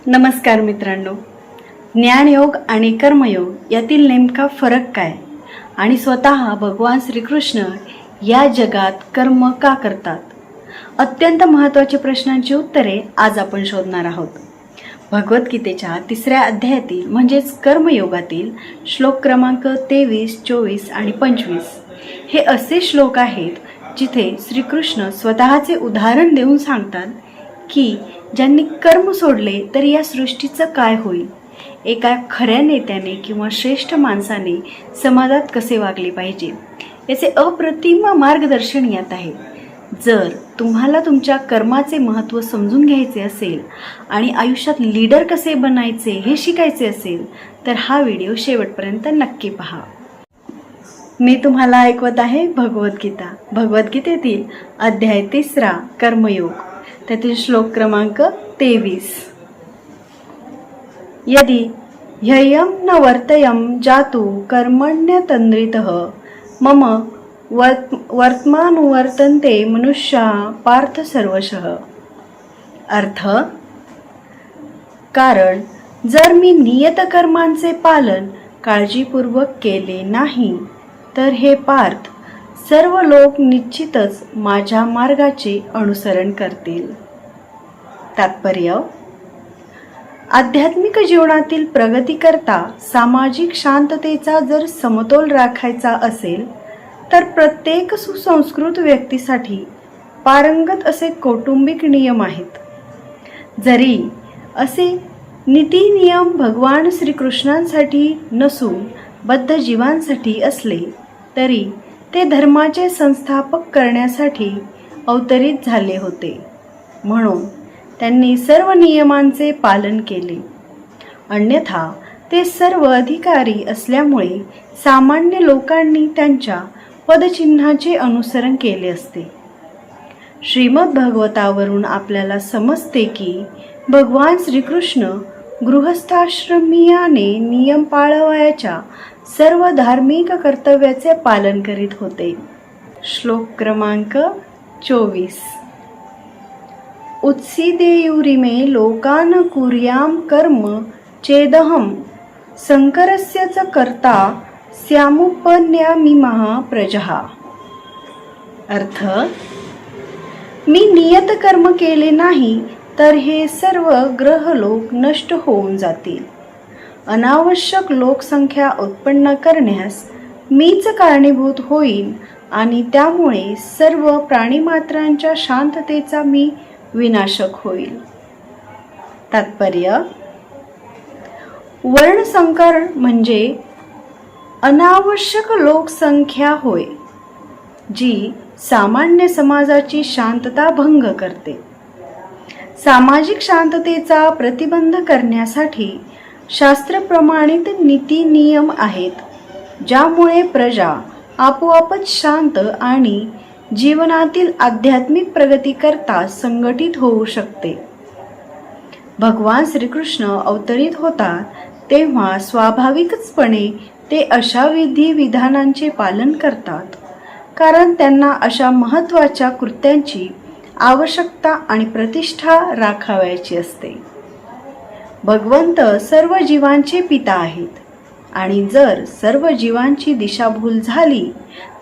नमस्कार मित्रांनो, ज्ञानयोग आणि कर्मयोग यातील नेमका फरक काय आणि स्वतः भगवान श्रीकृष्ण या जगात कर्म का करतात, अत्यंत महत्त्वाच्या प्रश्नांची उत्तरे आज आपण शोधणार आहोत. भगवद्गीतेच्या 3ऱ्या अध्यायातील म्हणजेच कर्मयोगातील श्लोक क्रमांक 23, 24 आणि 25 हे असे श्लोक आहेत जिथे श्रीकृष्ण स्वतःचे उदाहरण देऊन सांगतात की ज्यांनी कर्म सोडले तर या सृष्टीचं काय होईल. एका खऱ्या नेत्याने किंवा श्रेष्ठ माणसाने समाजात कसे वागले पाहिजे याचे अप्रतिम मार्गदर्शन यात आहे. जर तुम्हाला तुमच्या कर्माचे महत्त्व समजून घ्यायचे असेल आणि आयुष्यात लीडर कसे बनायचे हे शिकायचे असेल तर हा व्हिडिओ शेवटपर्यंत नक्की पहा. मी तुम्हाला ऐकवत आहे भगवद्गीता. भगवद्गीतेतील अध्याय 3 कर्मयोग, त्यातील श्लोक क्रमांक 23. यदि ह्ययं न वर्तयं जातु कर्मण्यतन्द्रितः मम वर्तमानुवर्तन्ते मनुष्या पार्थ सर्वशः. अर्थ, कारण जर मी नियत कर्मांचे पालन काळजीपूर्वक केले नाही तर हे पार्थ सर्व लोक निश्चितच माझ्या मार्गाचे अनुसरण करतील. तात्पर्य, आध्यात्मिक जीवनातील प्रगती करता सामाजिक शांततेचा जर समतोल राखायचा असेल तर प्रत्येक सुसंस्कृत व्यक्तीसाठी पारंगत असे कौटुंबिक नियम आहेत. जरी असे नीती नियम भगवान श्रीकृष्णांसाठी नसून बद्ध जीवांसाठी असले तरी ते धर्माचे संस्थापक करण्यासाठी अवतरित झाले होते. म्हणून त्यांनी सर्व नियमांचे पालन केले. अन्यथा ते सर्व अधिकारी असल्यामुळे सामान्य लोकांनी त्यांच्या पदचिन्हाचे अनुसरण केले असते. श्रीमद भागवतावरून आपल्याला समजते की भगवान श्रीकृष्ण गृहस्थाश्रमीयाने नियम पाळावयाच्या सर्व धार्मिक कर्तव्याचे पालन करीत होते. श्लोक क्रमांक 24. उत्सीदेयुरिमे लोकान कुर्याम कर्म चेदहम संकरस्य च कर्ता स्यामुपन्यामिमः प्रजः. अर्थ, मी नियत कर्म केले नाही तर हे सर्व ग्रहलोक नष्ट होऊन जातील. अनावश्यक लोकसंख्या उत्पन्न करण्यास मीच कारणीभूत होईल आणि त्यामुळे सर्व प्राणीमात्रांच्या शांततेचा मी विनाशक होईल. तात्पर्य, वर्णसंकर म्हणजे अनावश्यक लोकसंख्या होय, जी सामान्य समाजाची शांतता भंग करते. सामाजिक शांततेचा प्रतिबंध करण्यासाठी शास्त्रप्रमाणित नीती नियम आहेत, ज्यामुळे प्रजा आपोआपच शांत आणि जीवनातील आध्यात्मिक प्रगती करता संघटित होऊ शकते. भगवान श्रीकृष्ण अवतरित होतात तेव्हा स्वाभाविकचपणे ते अशा विधी विधानांचे पालन करतात, कारण त्यांना अशा महत्त्वाच्या कृत्यांची आवश्यकता आणि प्रतिष्ठा राखावयाची असते. भगवंत सर्व जीवांचे पिता आहेत आणि जर सर्व जीवांची दिशाभूल झाली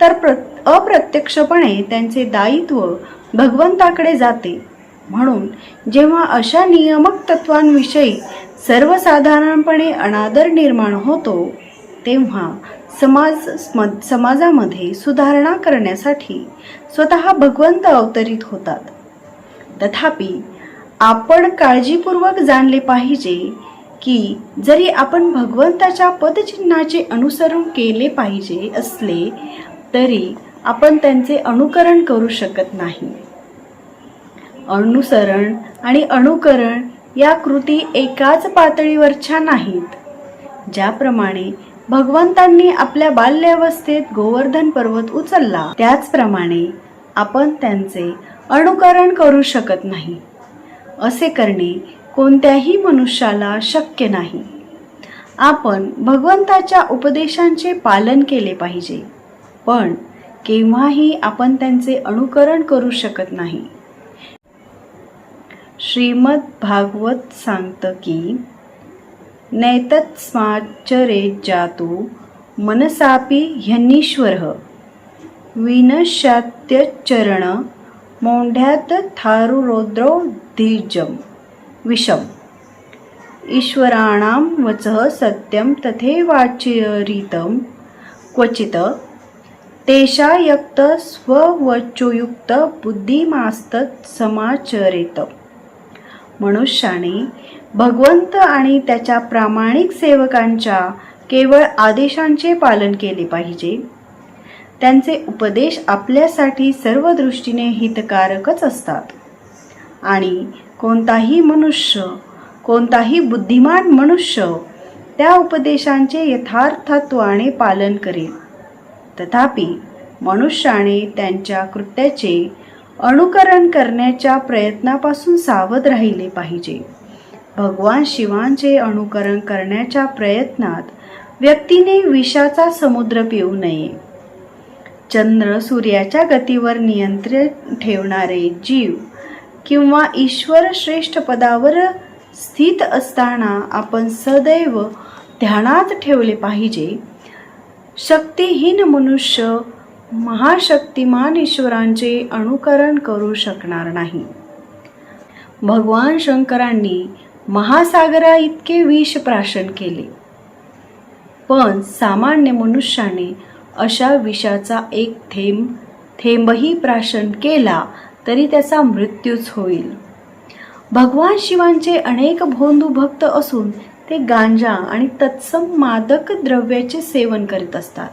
तर अप्रत्यक्षपणे त्यांचे दायित्व भगवंताकडे जाते. म्हणून जेव्हा अशा नियामक तत्वांविषयी सर्वसाधारणपणे अनादर निर्माण होतो तेव्हा समाजामध्ये सुधारणा करण्यासाठी स्वतः भगवंत अवतरित होतात. तथापि आपण काळजीपूर्वक जाणले पाहिजे की जरी आपण भगवंताच्या पदचिन्हाचे अनुसरण केले पाहिजे असले तरी आपण त्यांचे अनुकरण करू शकत नाही. अनुसरण आणि अनुकरण या कृती एकाच पातळीवरच्या नाहीत. ज्याप्रमाणे भगवंतांनी आपल्या बाल्यावस्थेत गोवर्धन पर्वत उचलला त्याचप्रमाणे आपण त्यांचे अनुकरण करू शकत नाही. असे करणे कोणत्याही मनुष्याला शक्य नाही. आपण भगवंताच्या उपदेशांचे पालन केले पाहिजे, पण केव्हाही आपण त्यांचे अनुकरण करू शकत नाही. श्रीमद भागवत सांगतं की नैतत्स्माच्चरे जातु मनसापि ह्यनीश्वरः विनश्यात्यचरण मौढ्यात थारुरौद्रौ धीर्जं विषम ईश्वराणां वचः सत्यं तथैवाचरितं क्वचित् तेषायक्त स्ववचोयुक्त बुद्धिमास्तत् समाचरेत. मनुष्याने भगवंत आणि त्याच्या प्रामाणिक सेवकांच्या केवळ आदेशांचे पालन केले पाहिजे. त्यांचे उपदेश आपल्यासाठी सर्व दृष्टीने हितकारकच असतात आणि कोणताही बुद्धिमान मनुष्य त्या उपदेशांचे यथार्थत्वाने पालन करेल. तथापि मनुष्याने त्यांच्या कृत्याचे अनुकरण करण्याच्या प्रयत्नापासून सावध राहिले पाहिजे. भगवान शिवांचे अनुकरण करण्याच्या प्रयत्नात व्यक्तीने विषाचा समुद्र पिऊ नये. चंद्र सूर्याच्या गतीवर नियंत्रण ठेवणारे जीव किंवा ईश्वर श्रेष्ठ पदावर स्थित असताना आपण सदैव ध्यानात ठेवले पाहिजे, शक्तिहीन मनुष्य महाशक्तिमान ईश्वरांचे अनुकरण करू शकणार नाही. भगवान शंकरांनी महासागरा इतके विष प्राशन केले, पण सामान्य मनुष्याने अशा विषाचा एक थेंबही प्राशन केला तरी त्याचा मृत्यूच होईल. भगवान शिवांचे अनेक भोंदू भक्त असून ते गांजा आणि तत्सम मादक द्रव्याचे सेवन करीत असतात.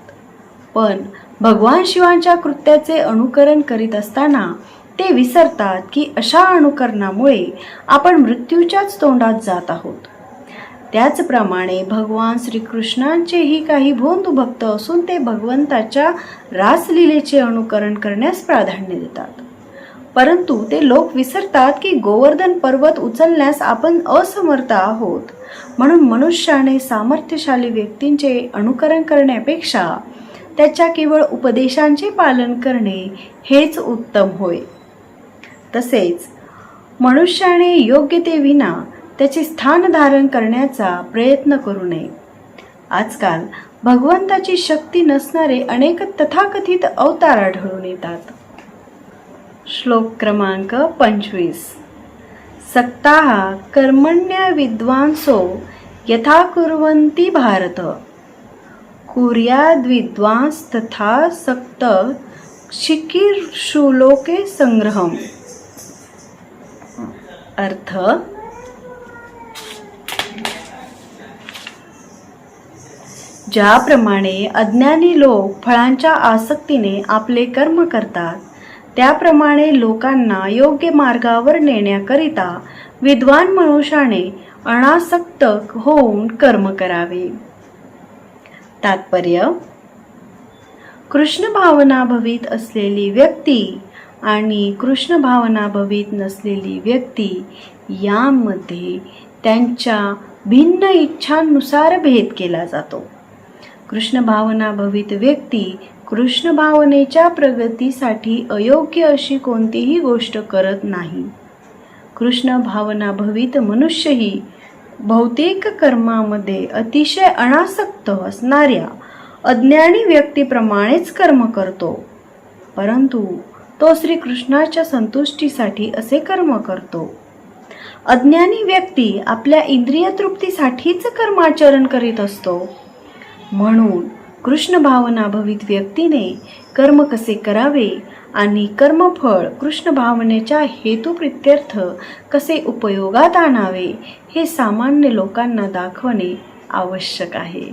पण भगवान शिवांच्या कृत्याचे अनुकरण करीत असताना ते विसरतात की अशा अनुकरणामुळे आपण मृत्यूच्याच तोंडात जात आहोत. त्याचप्रमाणे भगवान श्रीकृष्णांचेही काही भोंदू भक्त असून ते भगवंताच्या रासलीलेचे अनुकरण करण्यास प्राधान्य देतात. परंतु ते लोक विसरतात की गोवर्धन पर्वत उचलण्यास आपण असमर्थ आहोत. म्हणून मनुष्याने सामर्थ्यशाली व्यक्तींचे अनुकरण करण्यापेक्षा त्याच्या केवळ उपदेशांचे पालन करणे हेच उत्तम होय. तसेच मनुष्याने योग्यतेविना त्याचे स्थान धारण करण्याचा प्रयत्न करू नये. आजकाल भगवंताची शक्ती नसणारे अनेक तथाकथित अवतार आढळून येतात. श्लोक क्रमांक 25. सक्ताः कर्मण्य विद्वांसो यथा कुर्वन्ति भारत कुर्याद्विद्वांस तथा सक्त चिकीर्षुलोके संग्रहम्. अर्थ, ज्याप्रमाणे अज्ञानी लोक फळांच्या आसक्तीने आपले कर्म करतात, त्याप्रमाणे लोकांना योग्य मार्गावर नेण्याकरिता विद्वान मनुष्याने अनासक्त होऊन कर्म करावे. तात्पर्य: कृष्ण भावना भवित असलेली व्यक्ती आणि कृष्ण भावना भवित नसलेली व्यक्ती यामध्ये त्यांच्या भिन्न इच्छांनुसार भेद केला जातो. कृष्ण भावना भवित व्यक्ती कृष्ण भावनेच्या प्रगतीसाठी अयोग्य अशी कोणतीही गोष्ट करत नाही. कृष्ण भावना भवित मनुष्यही भौतिक कर्मामध्ये अतिशय अनासक्त असणाऱ्या अज्ञानी व्यक्तीप्रमाणेच कर्म करतो, परंतु तो श्रीकृष्णाच्या संतुष्टीसाठी असे कर्म करतो. अज्ञानी व्यक्ती आपल्या इंद्रिय तृप्तीसाठीच कर्माचरण करीत असतो. म्हणून कृष्ण भावना भवित व्यक्तीने कर्म कसे करावे आणि कर्मफळ कृष्ण भावनेच्या हेतुप्रित्यर्थ कसे उपयोगात आणावे हे सामान्य लोकांना दाखवणे आवश्यक आहे.